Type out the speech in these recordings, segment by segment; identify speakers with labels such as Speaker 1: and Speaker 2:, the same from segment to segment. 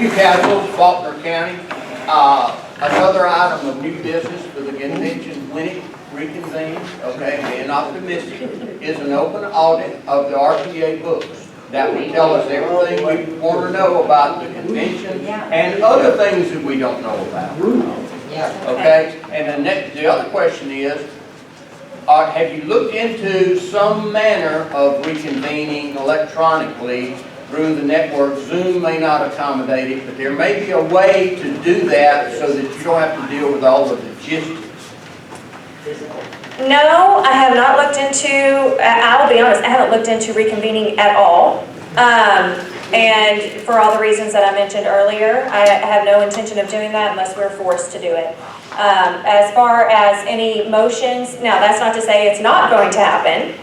Speaker 1: Newcastle, Faulkner County. Another item of new business for the convention when it reconvenes, okay, being optimistic, is an open audit of the RPA books. That will tell us everything we want to know about the convention and other things that we don't know about. Okay? And the other question is, have you looked into some manner of reconvening electronically through the network? Zoom may not accommodate it, but there may be a way to do that so that you don't have to deal with all the logistics.
Speaker 2: No, I have not looked into, I'll be honest, I haven't looked into reconvening at all. And for all the reasons that I mentioned earlier, I have no intention of doing that unless we're forced to do it. As far as any motions, now that's not to say it's not going to happen,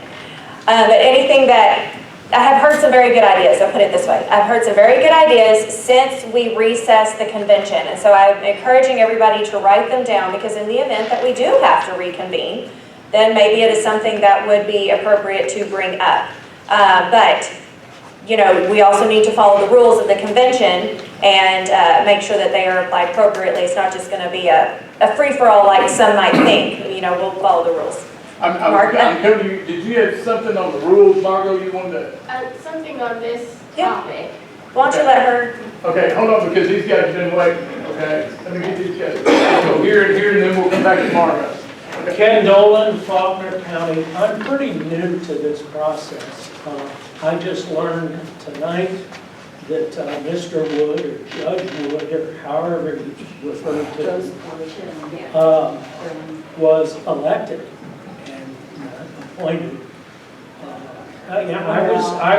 Speaker 2: but anything that, I have heard some very good ideas, I'll put it this way. I've heard some very good ideas since we recessed the convention, and so I'm encouraging everybody to write them down, because in the event that we do have to reconvene, then maybe it is something that would be appropriate to bring up. But you know, we also need to follow the rules of the convention and make sure that they are applied appropriately. It's not just going to be a free-for-all like some might think. You know, we'll follow the rules.
Speaker 3: Did you have something on the rules, Margot, you wanted to?
Speaker 4: Something on this topic.
Speaker 2: Why don't you let her?
Speaker 3: Okay, hold on, because these guys have been waiting, okay? Let me get these guys. So here, and then we'll come back to Margot.
Speaker 5: Okay. Ken Dolan, Faulkner County. I'm pretty new to this process. I just learned tonight that Mr. Wood, or Judge Wood, or however he's referred to, was elected and appointed. I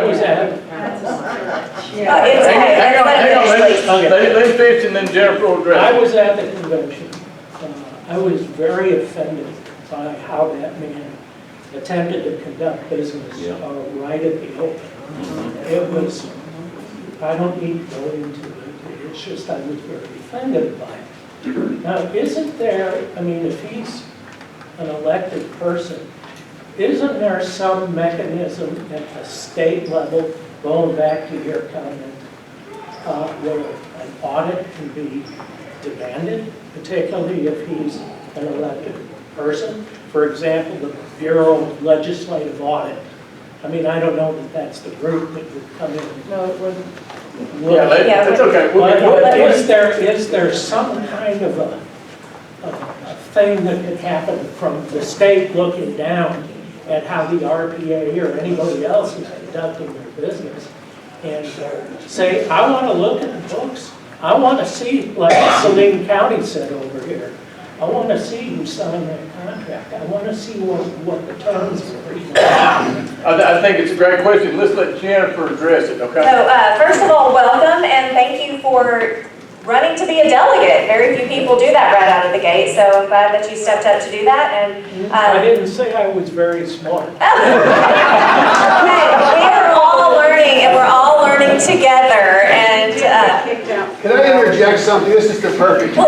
Speaker 5: was at.
Speaker 3: Hang on. Let me finish and then Jennifer will address.
Speaker 5: I was at the convention. I was very offended by how that man attempted to conduct business right at the open. It was, I don't need to go into it, it's just I was very offended by it. Now, isn't there, I mean, if he's an elected person, isn't there some mechanism at the state level, going back to your comment, where an audit can be demanded, particularly if he's an elected person? For example, the Bureau of Legislative Audit. I mean, I don't know that that's the group that would come in.
Speaker 2: No, it wouldn't.
Speaker 3: That's okay.
Speaker 5: But is there some kind of a thing that could happen from the state looking down at how the RPA or anybody else is conducting their business and say, I want to look at the books. I want to see, like Saline County said over here, I want to see who signed that contract. I want to see what the terms were.
Speaker 3: I think it's a great question. Let's let Jennifer address it, okay?
Speaker 2: So first of all, welcome and thank you for running to be a delegate. Very few people do that right out of the gate, so I'm glad that you stepped up to do that. And
Speaker 5: I didn't say I was very smart.
Speaker 2: Okay, we are all learning, and we're all learning together. And
Speaker 6: can I interject something? This is the perfect time.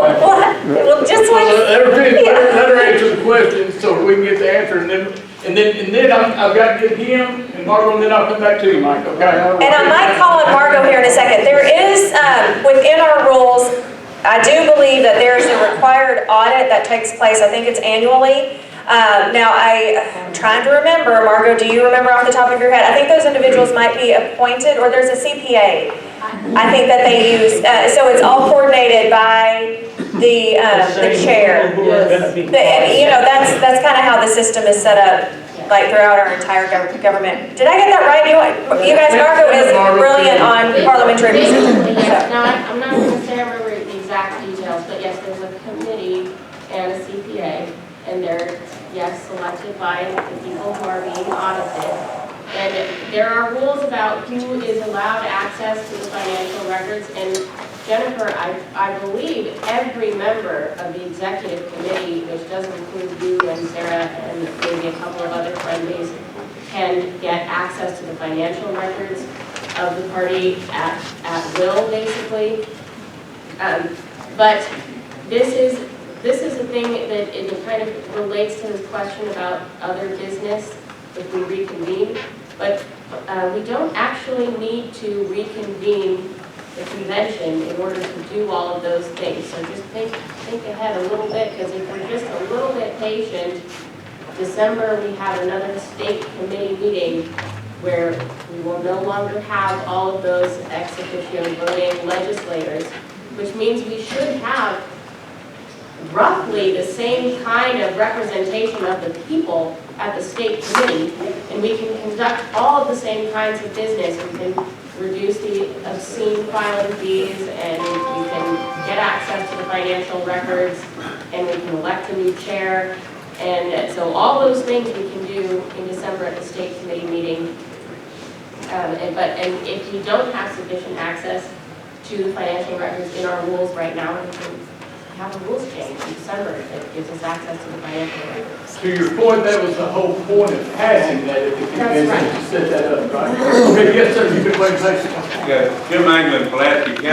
Speaker 2: well, just like
Speaker 3: let her answer the question so we can get the answer, and then I've got to get him and Margot, and then I'll come back to you, Mike. Okay.
Speaker 2: And I might call on Margot here in a second. There is within our rules, I do believe that there is a required audit that takes place. I think it's annually. Now, I'm trying to remember. Margot, do you remember off the top of your head? I think those individuals might be appointed, or there's a CPA. I think that they use, so it's all coordinated by the chair. And, you know, that's kind of how the system is set up, like throughout our entire government. Did I get that right? You guys, Margot is brilliant on parliamentary procedure.
Speaker 4: I'm not going to say I remember the exact details, but yes, there's a committee and a CPA, and they're, yes, selected by the people who are being audited. And there are rules about who is allowed access to the financial records. And Jennifer, I believe every member of the executive committee, which does include you and Sarah and maybe a couple of other friendlies, can get access to the financial records of the party at will, basically. But this is a thing that it kind of relates to this question about other business if we reconvene. But we don't actually need to reconvene the convention in order to do all of those things. So just think ahead a little bit, because if we're just a little bit patient, December, we have another state committee meeting where we will no longer have all of those ex officio voting legislators, which means we should have roughly the same kind of representation of the people at the state committee, and we can conduct all of the same kinds of business. We can reduce the obscene filing fees, and we can get access to the financial records, and we can elect a new chair. And so all those things we can do in December at the state committee meeting. And if we don't have sufficient access to the financial records in our rules right now, we can have a rules change in December that gives us access to the financial records.
Speaker 3: To your point, that was the whole point of passing that at the convention,
Speaker 4: right.
Speaker 3: to set that up, right? Okay, yes, sir, you can wait, please.
Speaker 7: Jim Anglin, Pulaski County.